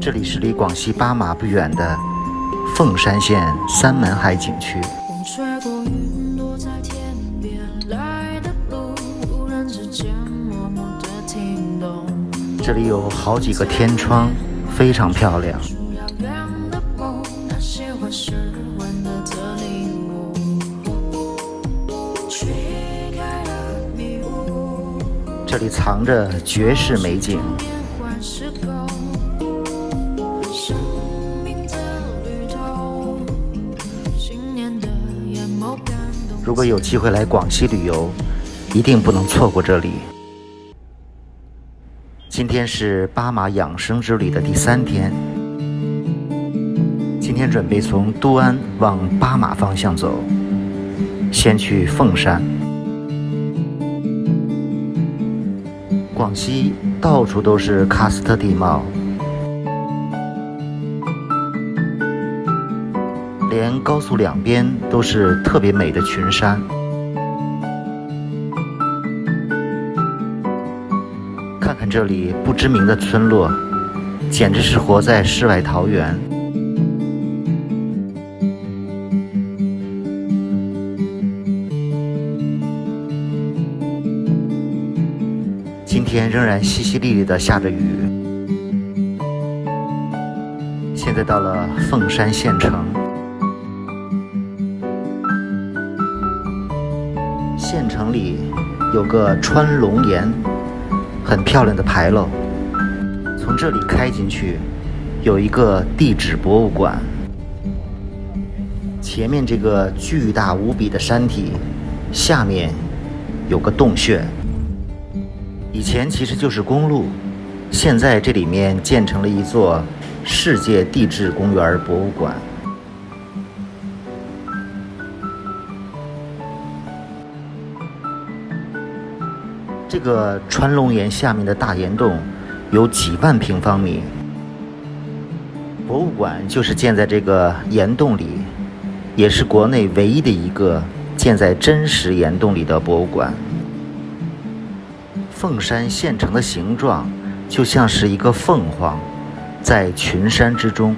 这里是离广西巴马不远的凤山县三门海景区。这里有好几个天窗，非常漂亮。这里藏着绝世美景。如果有机会来广西旅游，一定不能错过这里。今天是巴马养生之旅的第3天，今天准备从都安往巴马方向走，先去凤山。广西到处都是喀斯特地貌，连高速两边都是特别美的群山。看看这里不知名的村落，简直是活在世外桃源。今天仍然淅淅沥沥地下着雨。现在到了凤山县城。县城里有个穿龙岩，很漂亮的牌楼。从这里开进去，有一个地质博物馆。前面这个巨大无比的山体，下面有个洞穴。以前其实就是公路，现在这里面建成了一座世界地质公园博物馆。这个穿龙岩下面的大岩洞有几万平方米，博物馆就是建在这个岩洞里，也是国内唯一的一个建在真实岩洞里的博物馆。凤山县城的形状就像是一个凤凰，在群山之中，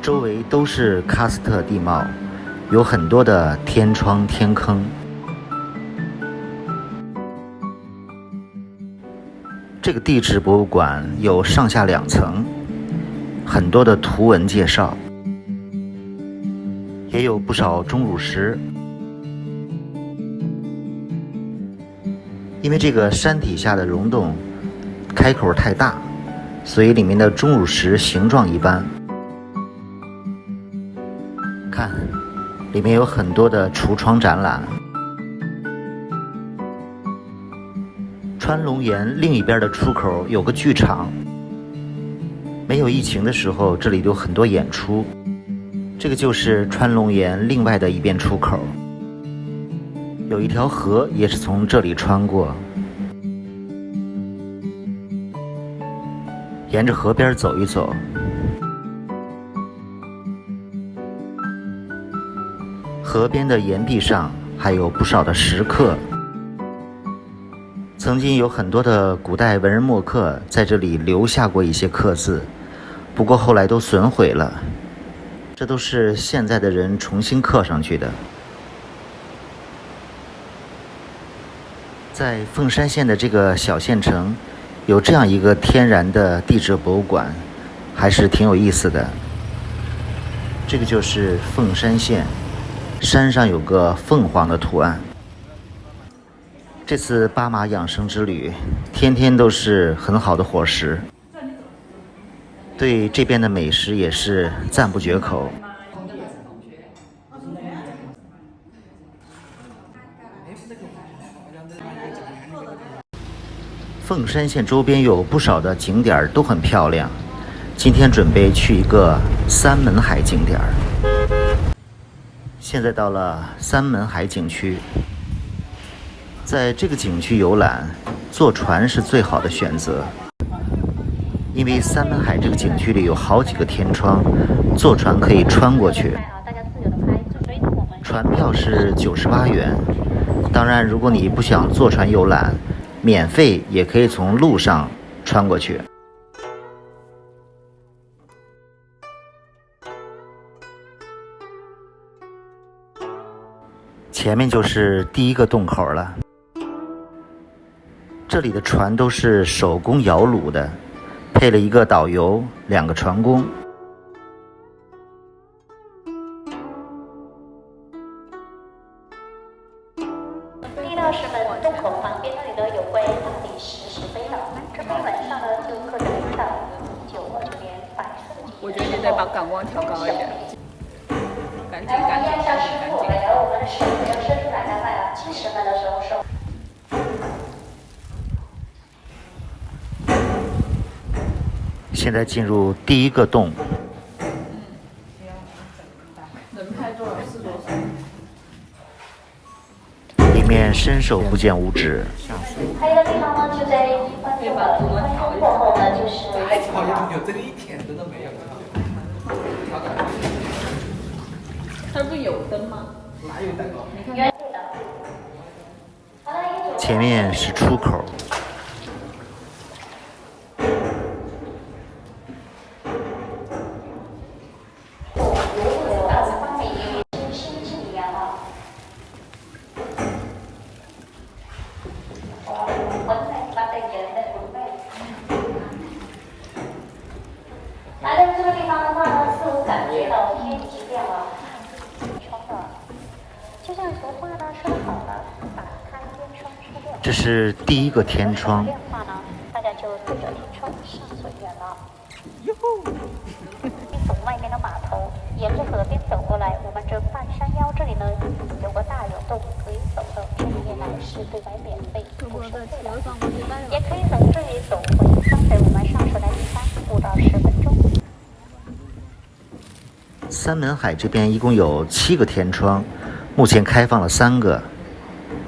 周围都是喀斯特地貌，有很多的天窗天坑。这个地质博物馆有上下2层，很多的图文介绍，也有不少钟乳石。因为这个山体下的溶洞开口太大，所以里面的钟乳石形状一般。看，里面有很多的橱窗展览。穿龙岩另一边的出口有个剧场，没有疫情的时候，这里有很多演出。这个就是穿龙岩另外的一边出口，有一条河也是从这里穿过。沿着河边走一走，河边的岩壁上还有不少的石刻。曾经有很多的古代文人墨客在这里留下过一些刻字，不过后来都损毁了，这都是现在的人重新刻上去的。在凤山县的这个小县城，有这样一个天然的地质博物馆，还是挺有意思的。这个就是凤山县，山上有个凤凰的图案。这次巴马养生之旅，天天都是很好的伙食，对这边的美食也是赞不绝口。凤山县周边有不少的景点都很漂亮，今天准备去一个三门海景点。现在到了三门海景区，在这个景区游览，坐船是最好的选择，因为三门海这个景区里有好几个天窗，坐船可以穿过去。船票是98元，当然如果你不想坐船游览，免费也可以从路上穿过去。前面就是第一个洞口了。这里的船都是手工摇橹的，配了一个导游，2个船工。第6石门洞口旁边那里呢有块大理石碑了，这边晚上呢就可以看到1929年白色的。我觉得你得把感光调高一点。赶紧赶紧小师傅来了，我们的手要伸出来，大概7石门的时候收。现在进入第一个洞。能拍多少是多少。里面伸手不见五指。还有一个地方呢，就在1分钟了，1分钟过后呢，就是太讨厌了，这个一点灯都没有。它不有灯吗？哪有灯啊？你看。前面是出口。来到这个地方的话呢，似乎感觉到天已经亮了，窗了。就像俗话呢说得好了，打开天窗出亮。这是第一个天窗。亮话呢，大家就对着天窗上水远了。你从外面的码头沿着河边走过来，我们这半山腰这里呢有个大溶洞可以走的，这里面呢是对外免费，不收费的。也可以从这里走回刚才我们上水的地方，5到10分钟。三门海这边一共有7个天窗，目前开放了3个。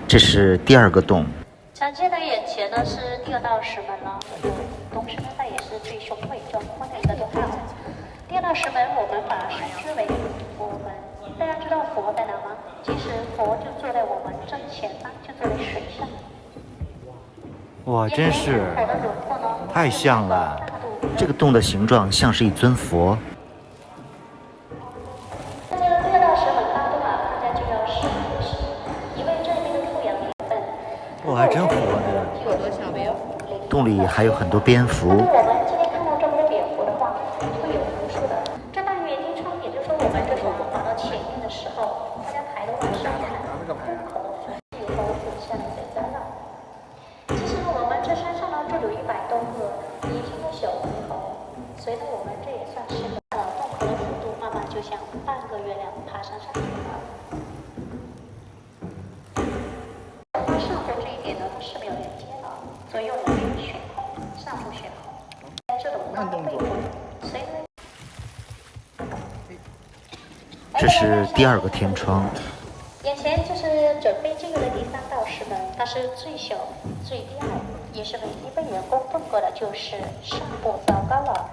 这是第2个洞。展现在眼前呢是第2道石门了，东石门它也是最雄伟壮观的一个洞道。第2道石门我们把它称之为佛门。大家知道佛在哪吗？其实佛就坐在我们正前方，就坐在水上。哇，真是太像了！这个洞的形状像是一尊佛。这个第2道石门发动啊，大家就要试一试，因为这边的土壤成分。哇，还真活着。有多小没有？洞里还有很多蝙蝠。我们今天看到这么多蝙蝠的话，会有无数的。这半圆天窗，也就是说我们这床滑到前面的时候，大家抬头往上看，洞口的浮有头俯下来在在那。其实呢，我们这山上呢就有100多个年轻的小猕猴，随着我们这也算是个洞口的幅度，慢慢就像半个月亮爬山上去了。上头这一点呢，它是没有连接的，所以用的是悬空，上部悬空。这种高背部，随着。这是第2个天窗。眼前就是准备进入的第3道石门，它是最小、最低矮，也是唯一被人工动过的，就是上部较高了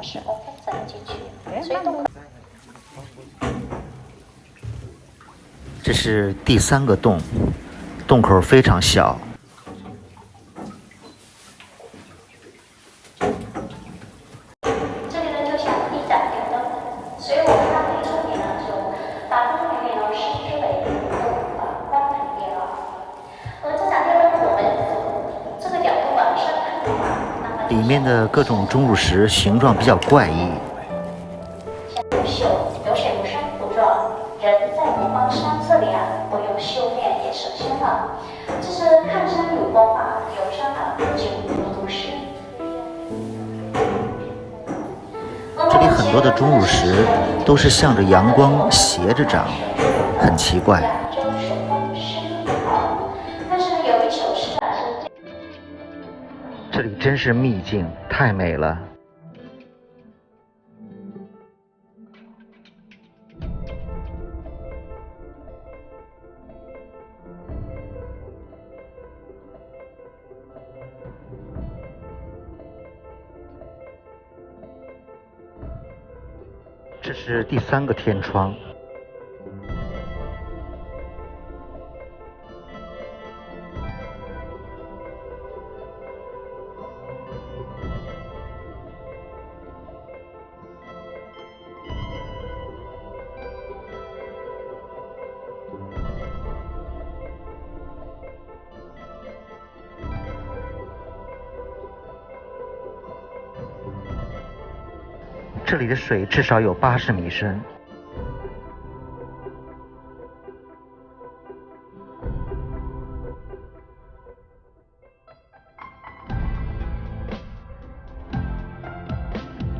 25分才能进去，所以洞口。这是第3个洞，洞口非常小。这里呢就像一盏电灯，所以我们让这里呢就把这里面呢称之为光明殿了。这盏电灯我们这个角度往上看的话，里面的各种钟乳石形状比较怪异。像秀有水无山不状，人在五方山这里啊，不用修炼也神仙了。这是看山有光啊，游山啊就不读诗。这里很多的钟乳石都是向着阳光斜着长，很奇怪。这里真是秘境，太美了。这是第3个天窗。这里的水至少有80米深。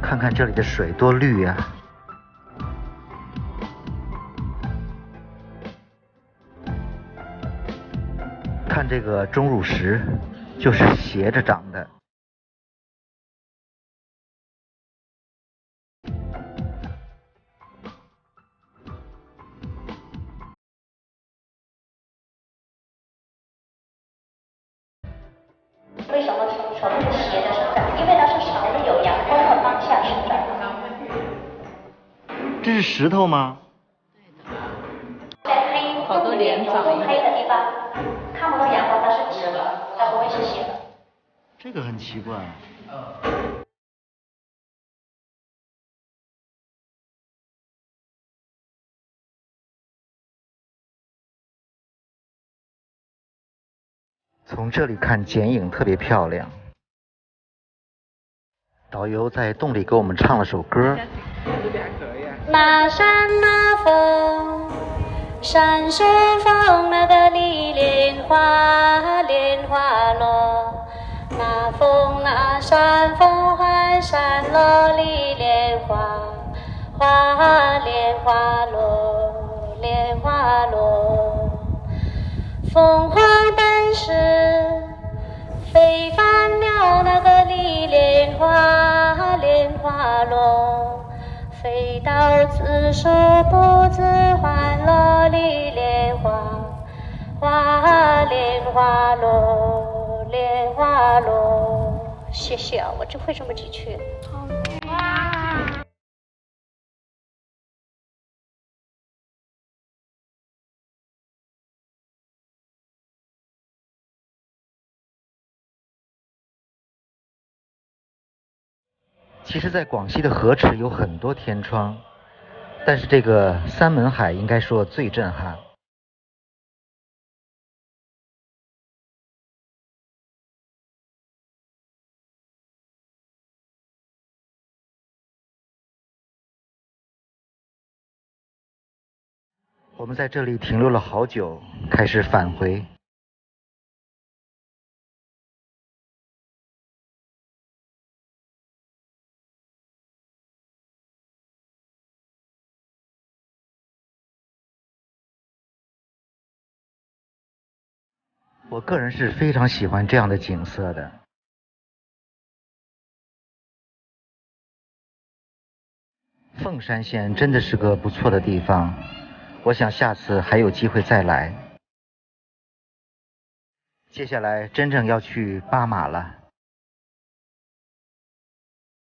看看这里的水多绿呀！看这个钟乳石，就是斜着长的。为什么手是斜着生长？因为它是朝着有阳光的方向生长。这是石头吗？在黑好多连长中黑的地方，看不到阳光，它是直的，它不会是斜的。这个很奇怪。从这里看剪影特别漂亮。导游在洞里给我们唱了首歌。马山马峰，山是峰那个梨莲花，莲花落。那峰那山峰寒山落，梨莲花，花莲花落，莲花落。凤凰诞时，飞翻了那个梨莲花，莲花落。飞到自树不自还落，梨莲花，花莲花落，莲花落。谢谢啊，我只会这么几句。其实，在广西的河池有很多天窗，但是这个三门海应该说最震撼。我们在这里停留了好久，开始返回。我个人是非常喜欢这样的景色的。凤山县真的是个不错的地方，我想下次还有机会再来。接下来真正要去巴马了。